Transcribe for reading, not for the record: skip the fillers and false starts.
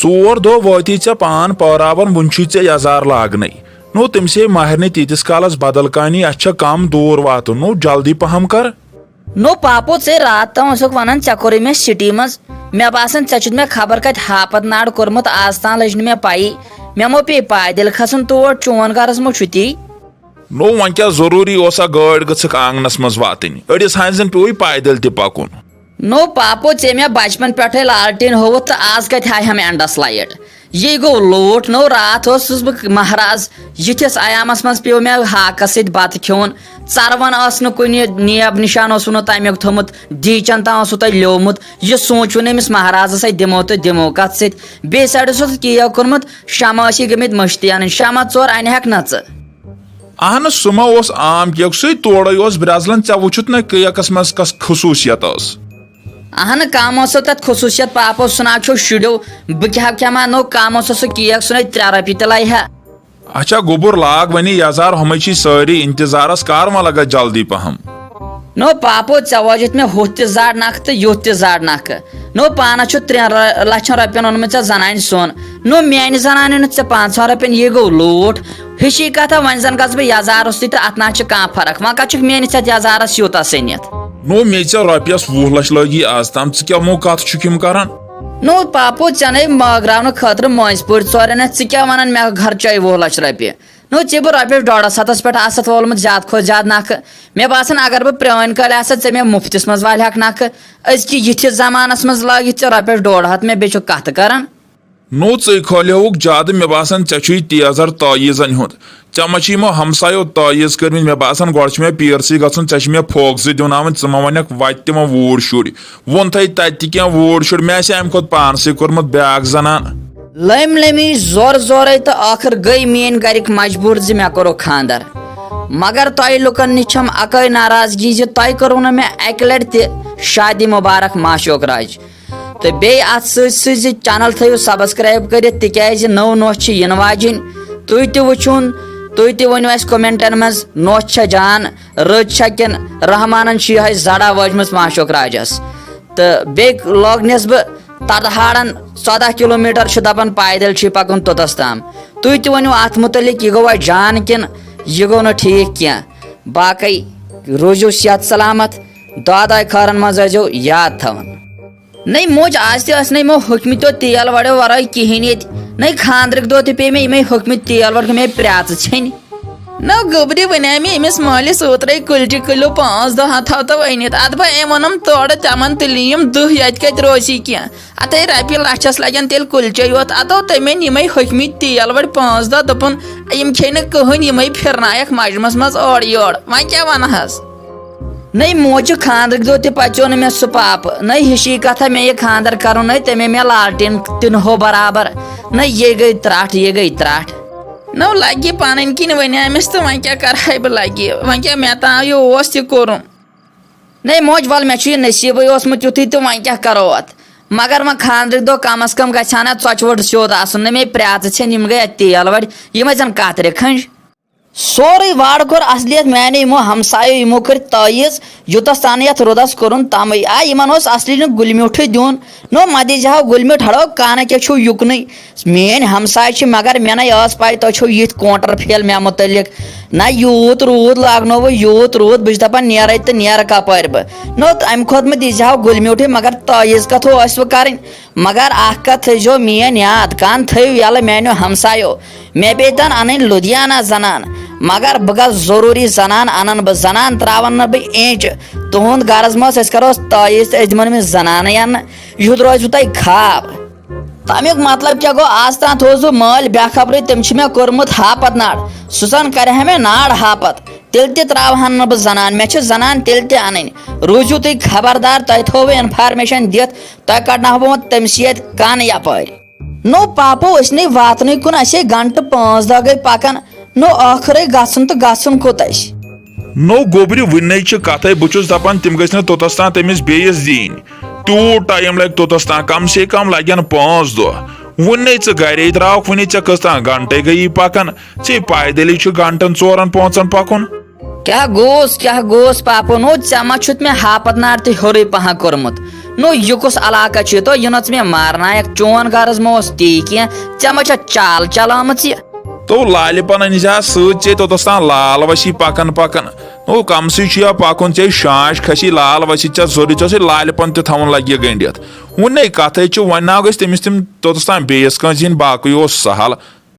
4 دۄہ وٲتی ژےٚ پان پٲراوان وُنہِ چھُے ژےٚ یزار لاگنٕے نو تٔمسے ماہرنہِ تیٖتِس کالس بدل کانی اَسہِ چھےٚ کم دوٗر واتُن نو جلدی پہم کر نو پاپو ژے رات تام اوسُکھ ونان ژےٚ کوٚرُے مےٚ سٹی منٛز مےٚ باسان ژےٚ چھُتھ مےٚ خبر کتہِ ہاپت ناڑ کوٚرمُت آز تام لٔج نہٕ مےٚ پیی مےٚ مو پیٚیہِ پایدٔلۍ کھسُن تور چون گرس مہ چھُ تی نو وۄنۍ کیٛاہ ضروٗری اوسا گٲڑۍ گٔژھکھ آنگنس منٛز واتٕنۍ أڑِس ہانہِ زن پیوٚوُے پایدٔلۍ تہِ پکُن نو پاپو ژےٚ مےٚ بچپن پٮ۪ٹھے لالٹیٖن ہووُتھ تہٕ آز کتہِ ہاے ہم اینڈس لایٹ یہِ گوٚو لوٗٹھ نو راتھ اوسُس بہٕ مہراز یِتھِس عیامس منٛز پیوٚو مےٚ ہاکس سۭتۍ بتہٕ کھیوٚن ژروَن ٲس نہٕ کُنہِ نیب نِشان اوسوٕ نہٕ تمیُک تھوٚمُت دیٖچن تام اوسوٕ تۄہہِ لیومُت یہِ سوٗنٛچوُن أمِس مہرازس اَتھِ دِمو تہٕ دِمو کتھ سۭتۍ بیٚیہِ سایڈس اوس کیک کوٚرمُت شمع ٲسی گٔمٕتۍ مٔشتٕے انٕنۍ شمع ژور انہٮ۪کھ نہ ژٕ اہن سُہ ما اوس عام کیک سُے تورے اوس برٛزلان ژےٚ وٕچھُتھ نہ کیکس منٛز کس خصوٗصیت ٲس اہن کم اوسو تتھ خصوٗصیت پاپو سُہ نہ چھو شُرٮ۪و بہٕ کیٛاہ کھٮ۪مہٕ نو کم اوسو سُہ کیک سُہ نے 3 رۄپیہِ تہِ لایہِ ہا اچھا گوٚبُر لاگ وۄنی یزار ہُمے چھی سٲری انتظارس کر وۄنۍ لگا جلدی پہم نو پاپو ژےٚ وٲجِتھ مےٚ ہُتھ تہِ زڈ نکھٕ تہٕ یُتھ تہِ زڈ نکھٕ نو پانس چھُ 3 لچھن رۄپین اوٚنمُت ژےٚ زنانہِ سۄن نو میانہِ زنانہِ اوٚنُتھ ژےٚ 500 رۄپین یہِ گوٚو لوٗٹھ ہِشی کتھا وۄنۍ زن گژھٕ بہٕ یزارس تہِ تہٕ اتھ نہ چھِ کانٛہہ فرق وۄنۍ کتھ چھُکھ میٲنِس یتھ یزارس یوٗتاہ سٔنِتھ نو مے ژےٚ رۄپیس 20 لچھ لٲگی آز تام ژٕ کیٛاہ مو کتھ چھُکھ یِم کران نو پاپو ژےٚ نے مٲگراونہٕ خٲطرٕ مٲنٛزِ پوٗرۍ ژورٮ۪ن ژٕ کیٛاہ ونان مےٚ خرچٲے 20 لچھ رۄپیہِ نو ژےٚ بہٕ رۄپیس 150 پٮ۪ٹھ آسَتھ وولمُت زیادٕ کھۄتہٕ زیادٕ نکھٕ مےٚ باسان اگر بہٕ پرٛٲنۍ کالہِ آسہٕ ژےٚ مےٚ مُفتس منٛز والہکھ نکھٕ أزکہِ یِتھِس زمانس منٛز لٲگِتھ ژےٚ رۄپیس 150 مےٚ بیٚیہِ چھُکھ کتھٕ کران نو ژٕے کھولیوُکھ زیادٕ مےٚ باسان ژےٚ چھُے تیزر تٲییٖزن ہُنٛد ژےٚ ما چھِ یِمو ہمسایو تٲییٖز کٔرمٕتۍ مےٚ باسان گۄڈٕ چھُ مےٚ پیٖرسٕے گژھُن ژےٚ چھِ مےٚ فوکسٕے دِوناوٕنۍ ژٕ ما ونکھ وتہِ تِمو ووٗرۍ شُرۍ ووٚنتھے تتہِ تہِ کینٛہہ ووٗرۍ شُرۍ مےٚ آسہِ امہِ کھۄتہٕ پانسٕے کوٚرمُت بیاکھ زنان لٔمۍ لٔمی زورے تہٕ ٲخٕر گٔے میٲنۍ گرِکۍ مجبوٗر زِ مےٚ کوٚرُکھ خانٛدر مگر تۄہہِ لُکن نِش چھم اکٲے ناراضگی زِ تۄہہِ کوٚروٕ نہٕ مےٚ اکہِ لٹہِ تہِ شادی مُبارک ماشوق راج تہٕ بیٚیہِ اتھ سۭتۍ سۭتۍ زِ چنل تھٲیِو سبسکرایب کٔرِتھ تِکیازِ نٔو نوٚش چھِ یِنہٕ واجِنۍ تُہۍ تہِ وٕچھُن تُہۍ تہِ ؤنِو اَسہِ کومنٹن منٛز نوٚش چھا جان رٕژ چھا کِنہٕ رحمانن چھِ یِہے زڑا وٲجمٕژ ماشوق راجس تہٕ بیٚیہِ لوگنس بہٕ تدہاڑن 14 کِلوٗمیٖٹر چھُ دپان پایدٔلۍ چھُے پکُن توٚتس تام تُہۍ تہِ ؤنِو اتھ مُتعلق یہِ گوٚوا جان کِنہٕ یہِ گوٚو نہٕ ٹھیٖک کینٛہہ باقٕے روٗزِو صحت سلامت دۄداے خٲرن منٛز ٲسۍزیو یاد تھاوان نٔے موج آز تہِ ٲسۍ نہٕ یِمو ہوٚکھمٕتیو تیل وڑیو ورٲے کِہینۍ ییٚتہِ نٔے خانٛدرٕکۍ دۄہ تہِ پیٚیہِ مےٚ یِمے ہوٚکھمٕتۍ تیل وڑ مےٚ پرٛیژٕ ژھیٚنۍ نو گوٚبرِ ونے مےٚ أمِس مٲلِس اوترے کُلچہِ کِلوٗ 5 دۄہ تھاو تو ؤنِتھ ادٕ بہٕ أمۍ ووٚنُم تورٕ تِمن تُلہِ یِم 10 ییٚتہِ کتہِ روزی کینٛہہ اتھے رۄپیہِ لچھس لگن تیٚلہِ کُلچے یوت اتو تٔمۍ یِمے ہوٚکھمٕتۍ تیل وڑ 5 دۄہ دوٚپُن یِم کھیٚیہِ نہٕ کٕہٕنۍ یِمے پھرنایکھ مجمس منٛز اورٕ یورٕ وۄنۍ کیٛاہ ونہٕ حظ نٔے موجہِ خانٛدرٕکۍ دۄہ تہِ پژیو نہٕ مےٚ سُہ پاپہٕ نٔے ہِشی کتھا مےٚ یہِ خانٛدر کرُن نٔے تٔمۍ مےٚ لالٹیٖن تہِ نہٕ ہو برابر نٔے یہِ گٔے ترٛٹھ یہِ گٔے ترٛٹھ نو لگہِ پنٕنۍ کِنۍ ونہِ أمِس تہٕ وۄنۍ کیٛاہ کرہے بہٕ لگہِ وۄنۍ کیٛاہ مےٚ تام یہِ اوس تہِ کوٚرُم نٔے موج ول مےٚ چھُ یہِ نصیٖبٕے اوسمُت یُتھُے تہٕ وۄنۍ کیٛاہ کرو اتھ مگر وۄنۍ خانٛدرٕکۍ دۄہ کم از کم گژھِ ہا نہ ژۄچہِ ووٚٹ سیوٚد آسُن نہ مے پرٛیژٕ ژھیٚنۍ یِم گٔے اتہِ تیل وڑِ یِم ٲسۍ زن کترِ کھٔنٛج سورُے وارٕ کوٚر اصلیت میانیو یِمو ہمسایو یِمو کٔرۍ تٲیٖز یوٚتس تانۍ یتھ رودس کوٚرُن تمے آ یِمن اوس اصلی نہٕ گُلہِ میوٗٹھٕے دیُن نو مہ دیٖزِہو گُلہِ میوٗٹھ ہڑو کانہہ کیٛاہ چھُو یُکنٕے میٲنۍ ہمساے چھِ مگر مےٚ نَے ٲس پاے تۄہہِ چھو یِتھۍ کونٹر پھیل مےٚ مُتعلق نہ یوٗت روٗد لاگنووٕ یوٗت روٗد بہٕ چھُس دپان نیرے تہٕ نیرٕ کپٲرۍ بہٕ نو امہِ کھۄتہٕ مہ دیٖزِہو گُلہِ میوٗٹھٕے مگر تٲیٖز کتھو ٲسوٕ کرٕنۍ مگر اکھ کتھ تھٲیزیو میٲنۍ یاد کن تھٲیِو یلہٕ میانیو ہمسایو مےٚ پیٚیہِ تن انٕنۍ لُدھیانہ زنان مگر بہٕ گژھٕ ضروٗری زنان انن بہٕ زنان تراون نہٕ بہٕ اِنچ تُہُنٛد غرض مہ اوس أسۍ کروس تٲیٖز تہٕ أسۍ دِمون أمِس زنانٕے اننہٕ یُتھ روزوٕ تۄہہِ خاب تمیُک مطلب کیٛاہ گوٚو آز تام تھوٚوُس بہٕ مٲلۍ بے خبرٕے تٔمۍ چھِ مےٚ کوٚرمُت ہاپت ناڑ سُہ زن کرِ ہا مےٚ ناڑ ہاپت تیٚلہِ تہِ تراوہن نہٕ بہٕ زنان مےٚ چھِ زنان تیٚلہِ تہِ انٕنۍ روٗزِو تُہۍ خبردار تۄہہِ تھوٚوٕ انفارمیشن دِتھ تۄہہِ کڑناوہو بہٕ وۄنۍ تٔمسٕے اتھِ کن یپٲرۍ نو پاپو أسۍ نٔے واتنٕے کُن اسے گنٹہٕ 5 دۄہ گٔے پکان نو ٲخرے گژھُن تہٕ گژھُن کوٚت اسہِ نو گوٚبرِ وُنہِ چھِ کتھے بہٕ چھُس دپان تِم گٔژھۍ نہٕ توٚتس تام تٔمِس بیٚیِس دِنۍ تیوٗت ٹایم لگہِ توٚتس تام کم سے کم لگن 5 دۄہ وُنہِ ژٕ گرے درٛاوکھ وُنہِ ژےٚ کٔژتام گنٹے گٔیی پکان ژےٚ پایدٔلی چھُ گنٹن 4-5 پکُن کیٛاہ گوٚوُس پاپو نو ژےٚ ما چھُتھ مےٚ ہاپت ناڑ تہِ ہیوٚرُے پہم کوٚرمُت نو یہ کس علاقہ چھ تو یہ مے مارنائک چون غرض مس تی کی ژے ما چال چلامت یہ تو لالہِ پن أنزِہا سۭتۍ ژےٚ توٚتس تام لال وسی پکان پکان نو کمسٕے چھُ یا پکُن ژےٚ شانش کھسی لال وسی ژےٚ ضروٗری ژےٚ اوسُے لالہِ پن تہِ تھاوُن لگہِ یہِ گٔنڈِتھ وُنہِ کتھے چھِ وۄنۍ ناو گژھِ تٔمِس تِم توٚتس تام بیٚیِس کٲنٛسہِ ہِنٛدۍ باقٕے اوس سہل